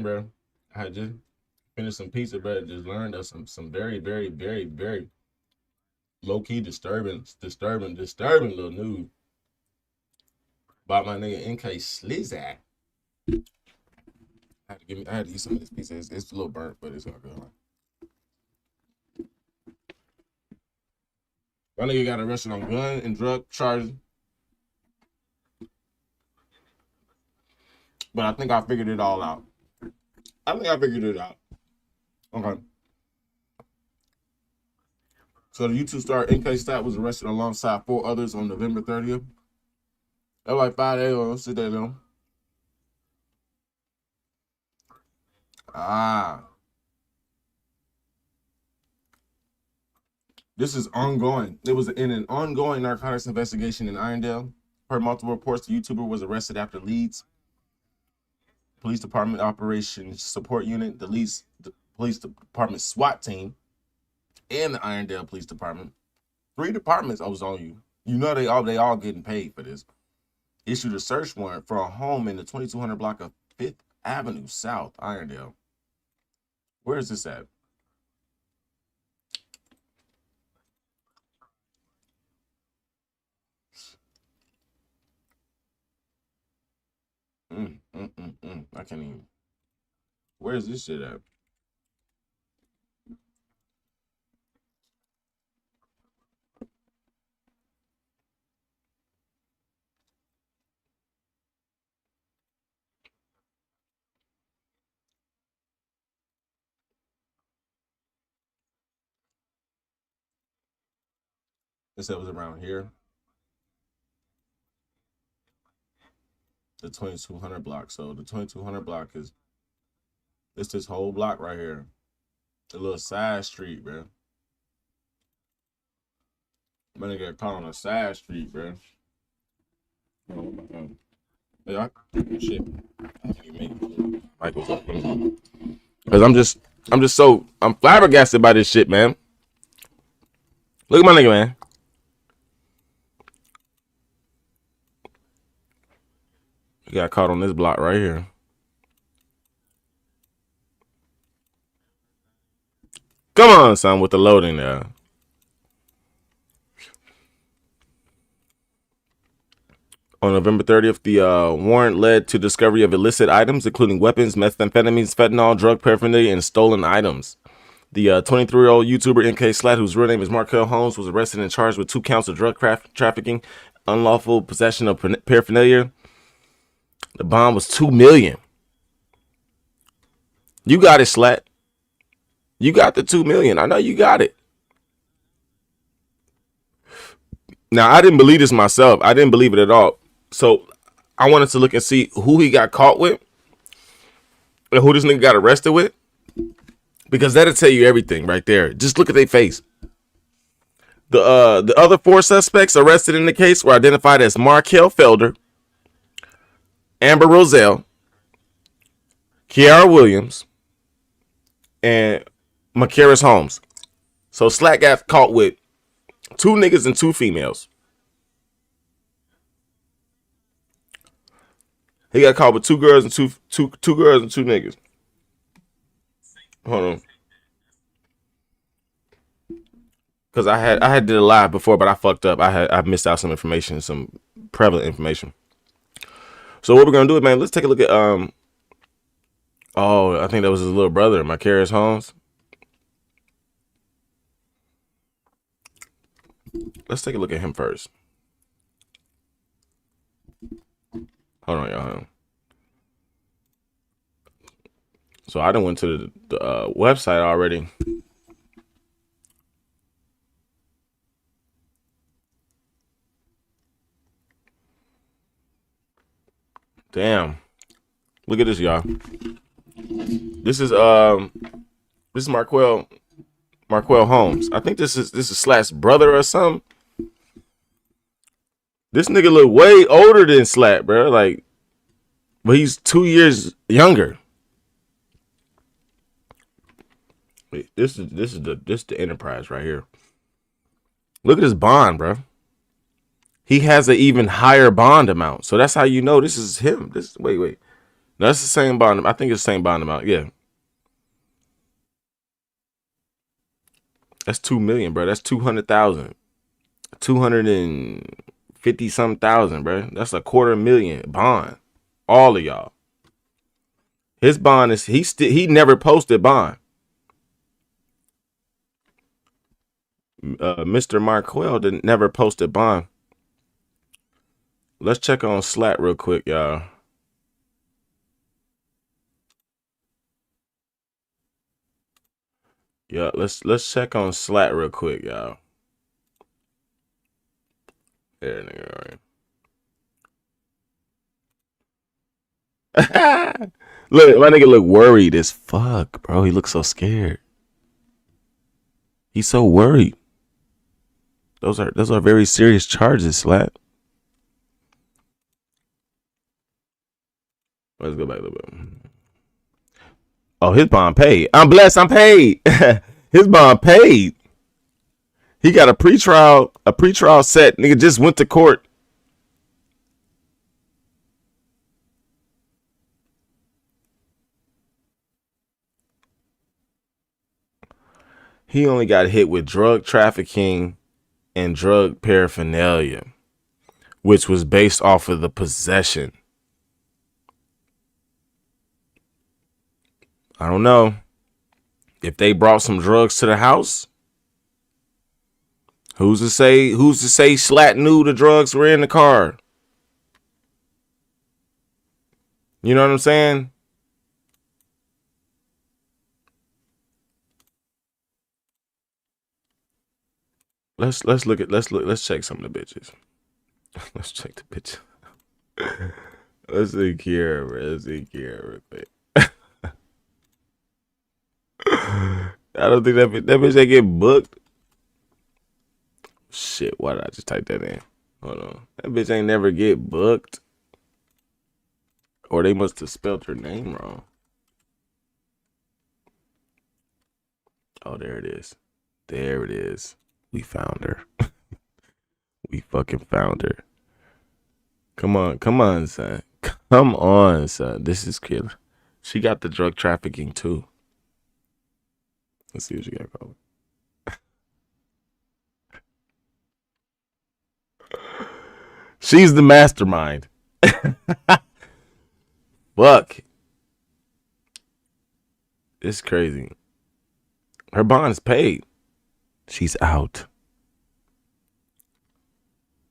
bro. I had just finished some pizza, bro. Just learned of some very, very, very, very low key disturbing little news about my nigga NK Slizak. I had to eat some of this pizza. It's a little burnt, but it's all good. My nigga got arrested on gun and drug charges. But I think I figured it all out. Okay. So the YouTube star NK SLATT was arrested alongside 4 others on November 30th. That was like 5 days ago. Sit there, though. This is ongoing. It was in an ongoing narcotics investigation in Irondale. Per multiple reports, the YouTuber was arrested after Leeds Police Department Operations Support Unit, the Police Department SWAT team, and the Irondale Police Department. 3 departments I was on you. You know they all getting paid for this. Issued a search warrant for a home in the 2200 block of 5th Avenue South, Irondale. Where is this at? I can't even. Where is this shit at? This was around here. The 2200 block. So the 2200 block is this whole block right here. The little side street, bro. I'm gonna get caught on a side street, bro. Yeah, shit. Michael's up. Cause I'm flabbergasted by this shit, man. Look at my nigga, man. He got caught on this block right here. Come on, son, with the loading there. On November 30th, the warrant led to discovery of illicit items, including weapons, methamphetamines, fentanyl, drug paraphernalia, and stolen items. The 23-year-old YouTuber NK SLATT, whose real name is Markel Holmes, was arrested and charged with 2 counts of drug trafficking, unlawful possession of paraphernalia. The bond was $2 million. You got it, SLATT. You got the $2 million. I know you got it. Now, I didn't believe this myself. I didn't believe it at all. So I wanted to look and see who he got caught with and who this nigga got arrested with, because that'll tell you everything right there. Just look at their face. The other 4 suspects arrested in the case were identified as Markel Felder, Amber Roselle, Kiara Williams, and Macaris Holmes. So SLATT got caught with 2 niggas and 2 females. He got caught with 2 girls and two girls and 2 niggas. Hold on. Cause I had did a live before, but I fucked up. I missed out some information, some prevalent information. So what we're gonna do, man, let's take a look at oh, I think that was his little brother, Macaris Holmes. Let's take a look at him first. Hold on, y'all. So I done went to the website already. Damn. Look at this, y'all. This is Markel Holmes. I think this is SLATT's brother or something. This nigga look way older than SLATT, bro. Like, but he's 2 years younger. Wait, this is the Enterprise right here. Look at his bond, bro. He has an even higher bond amount, so that's how you know this is him. Wait. That's the same bond. I think it's the same bond amount. Yeah. That's 2 million, bro. That's 200,000. 250 some thousand, bro. That's a $250,000 bond. All of y'all. His bond is he never posted bond. Mr. Marquell didn't never posted bond. Let's check on SLATT real quick, y'all. Yeah, let's check on SLATT real quick, y'all. There, nigga. All right. Look, my nigga look worried as fuck, bro. He looks so scared. He's so worried. Those are very serious charges, SLATT. Let's go back a little bit. Oh, his bond paid. I'm blessed. I'm paid. His bond paid. He got a pretrial set. Nigga just went to court. He only got hit with drug trafficking and drug paraphernalia, which was based off of the possession. I don't know if they brought some drugs to the house. Who's to say SLATT knew the drugs were in the car? You know what I'm saying? Let's check some of the bitches. Let's check the bitches. Let's see Kiara, bro. Let's see Kiara real quick. I don't think that bitch ain't get booked. Shit, why did I just type that in? Hold on. That bitch ain't never get booked. Or they must have spelled her name wrong. Oh, there it is. There it is. We found her. We fucking found her. Come on, son. Come on, son. This is killer. She got the drug trafficking too. Let's see what she got called. She's the mastermind. Fuck. It's crazy. Her bond is paid. She's out.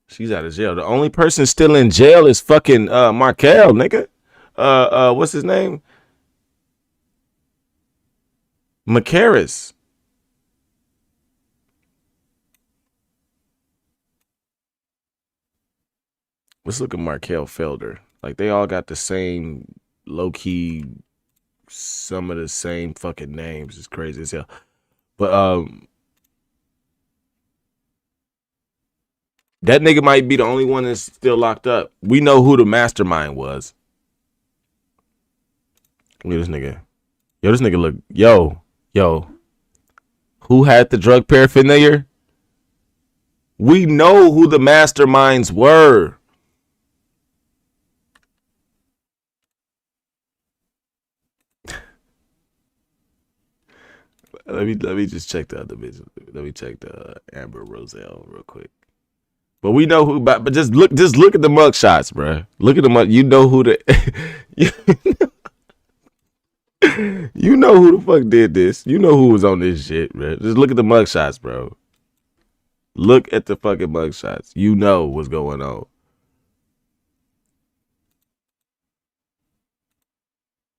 She's out of jail. The only person still in jail is fucking Marquell, nigga. What's his name? McCarris. Let's look at Marquell Felder. Like they all got the same low key, some of the same fucking names. It's crazy as hell. But that nigga might be the only one that's still locked up. We know who the mastermind was. Look at this nigga. Yo, this nigga look. Yo. Who had the drug paraphernalia? We know who the masterminds were. Let me just check the other bitch. Let me check the Amber Roselle real quick. But we know who. But just look at the mug shots, bro. Look at the mug. You know who the. You know who the fuck did this. You know who was on this shit, bro. Just look at the mug shots, bro. Look at the fucking mug shots. You know what's going on.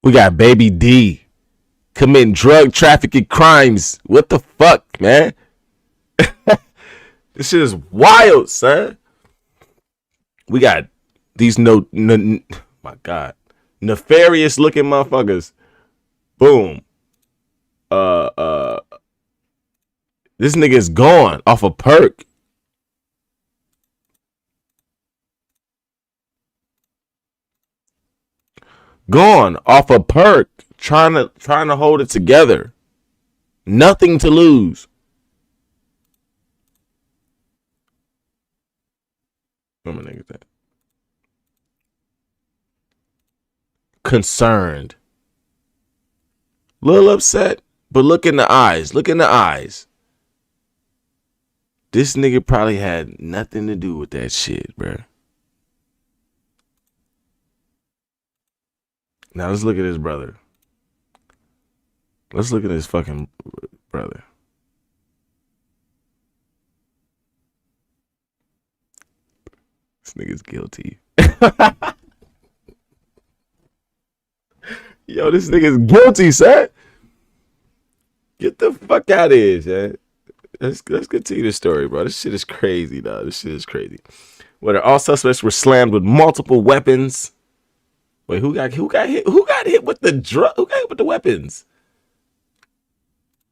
We got Baby D committing drug trafficking crimes. What the fuck, man? This shit is wild, son. We got these my God, nefarious looking motherfuckers. Boom. This nigga is gone off a perk. Gone off a perk. Trying to hold it together. Nothing to lose. Where my niggas at? concerned. Little upset, but look in the eyes. Look in the eyes. This nigga probably had nothing to do with that shit, bro. Now let's look at his brother. Let's look at his fucking brother. This nigga's guilty. Yo, this nigga's guilty, son. Get the fuck out of here, man. Let's continue the story, bro. This shit is crazy, dog. This shit is crazy. Where all suspects were slammed with multiple weapons. Wait, who got hit? Who got hit with the drug? Who got hit with the weapons?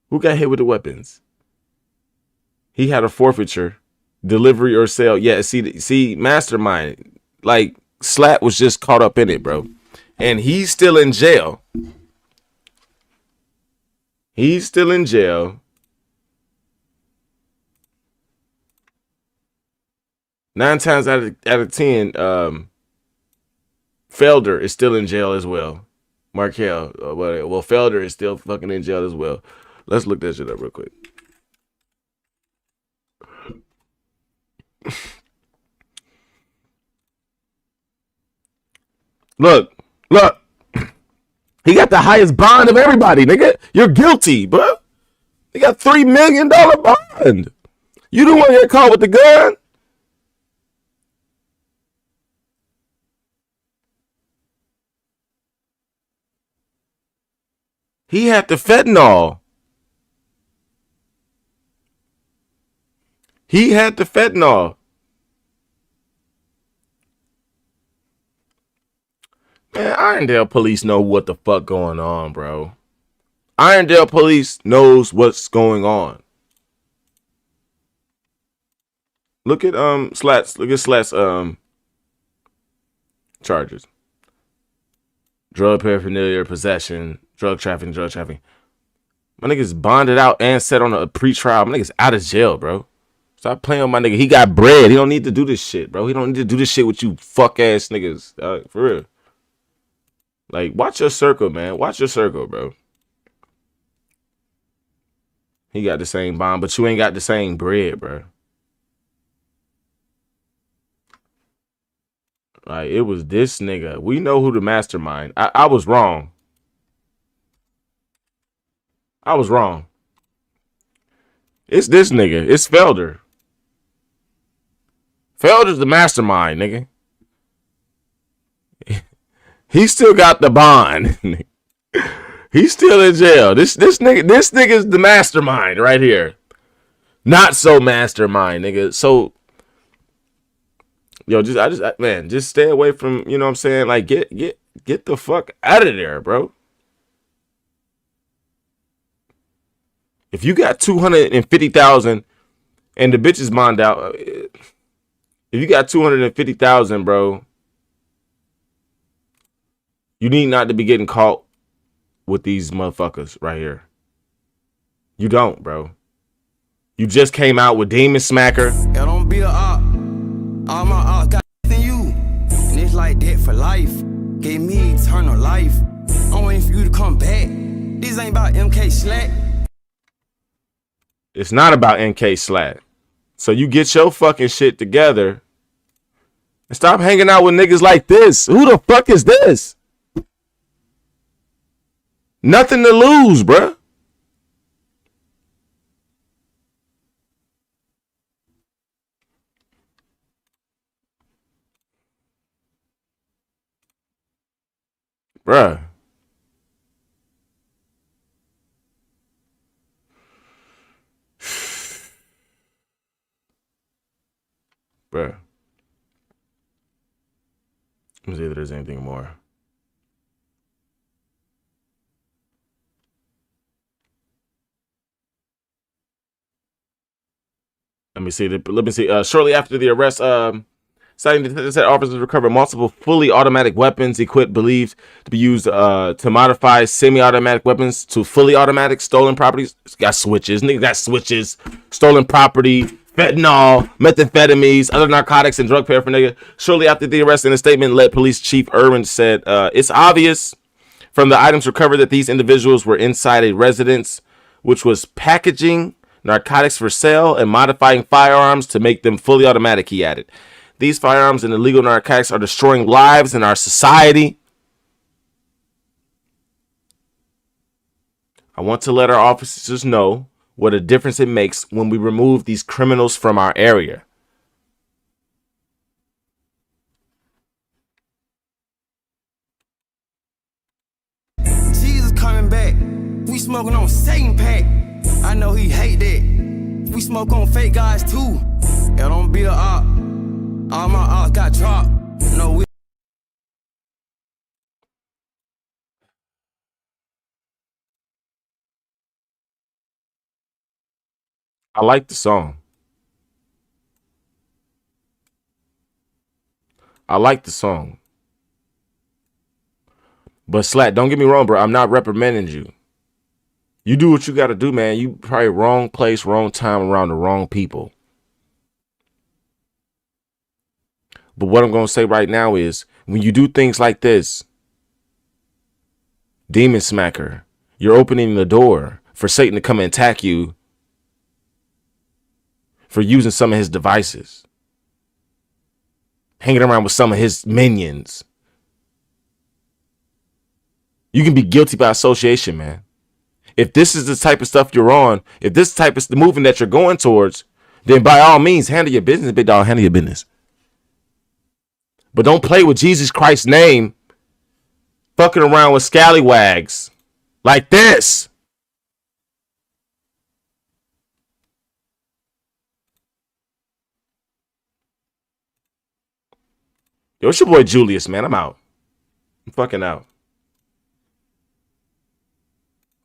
Who got hit with the weapons? He had a forfeiture, delivery or sale. Yeah, see, mastermind. Like SLATT was just caught up in it, bro. And he's still in jail. He's still in jail. 9 times out of 10, Felder is still in jail as well. Markel, well, Felder is still fucking in jail as well. Let's look that shit up real quick. Look. He got the highest bond of everybody, nigga. You're guilty, bro. He got $3 million bond. You the one get caught with the gun? He had the fentanyl. He had the fentanyl. Man, Irondale police know what the fuck going on, bro. Irondale police knows what's going on. Look at SLATT's. Look at SLATT's charges. Drug paraphernalia, possession, drug trafficking. My nigga's bonded out and set on a pre-trial. My nigga's out of jail, bro. Stop playing with my nigga. He got bread. He don't need to do this shit, bro. He don't need to do this shit with you fuck ass niggas. For real. Like, watch your circle, man. Watch your circle, bro. He got the same bond, but you ain't got the same bread, bro. Like, it was this nigga. We know who the mastermind. I was wrong. I was wrong. It's this nigga. It's Felder. Felder's the mastermind, nigga. He still got the bond. He's still in jail. This nigga's the mastermind right here. Not so mastermind, nigga. So, yo, just stay away from, you know what I'm saying? Like, get the fuck out of there, bro. If you got 250,000 and the bitch is bond out, if you got 250,000, bro, you need not to be getting caught with these motherfuckers right here. You don't, bro. You just came out with Demon Smacker. Yo, don't be a op. All my ops got than you. And it's like that for life. Gave me eternal life. I'm waiting for you to come back. This ain't about MK SLATT. It's not about MK SLATT. So you get your fucking shit together and stop hanging out with niggas like this. Who the fuck is this? Nothing to lose, bruh. Bruh. Bruh. Let me see if there's anything more. Let me see. Shortly after the arrest, citing detectives said officers recovered multiple fully automatic weapons believed to be used to modify semi-automatic weapons to fully automatic stolen properties. It's got switches. Nigga got switches. Stolen property. fentanyl, methamphetamines, other narcotics, and drug paraphernalia. Shortly after the arrest, in a statement, led police chief Irwin said, "It's obvious from the items recovered that these individuals were inside a residence, which was packaging narcotics for sale and modifying firearms to make them fully automatic," he added. "These firearms and illegal narcotics are destroying lives in our society. I want to let our officers know what a difference it makes when we remove these criminals from our area." Jesus coming back. We smoking on Satan pack. I know he hate that. We smoke on fake guys too. Yo, don't be a op. All my ops got dropped. No, we. I like the song. I like the song. But Slat, don't get me wrong, bro. I'm not reprimanding you. You do what you got to do, man. You probably wrong place, wrong time, around the wrong people. But what I'm going to say right now is when you do things like this, demon smacker, you're opening the door for Satan to come and attack you for using some of his devices, hanging around with some of his minions. You can be guilty by association, man. If this is the type of stuff you're on, if this type of the movement that you're going towards, then by all means, handle your business, big dog, handle your business. But don't play with Jesus Christ's name, fucking around with scallywags like this. Yo, it's your boy Julius, man. I'm out. I'm fucking out.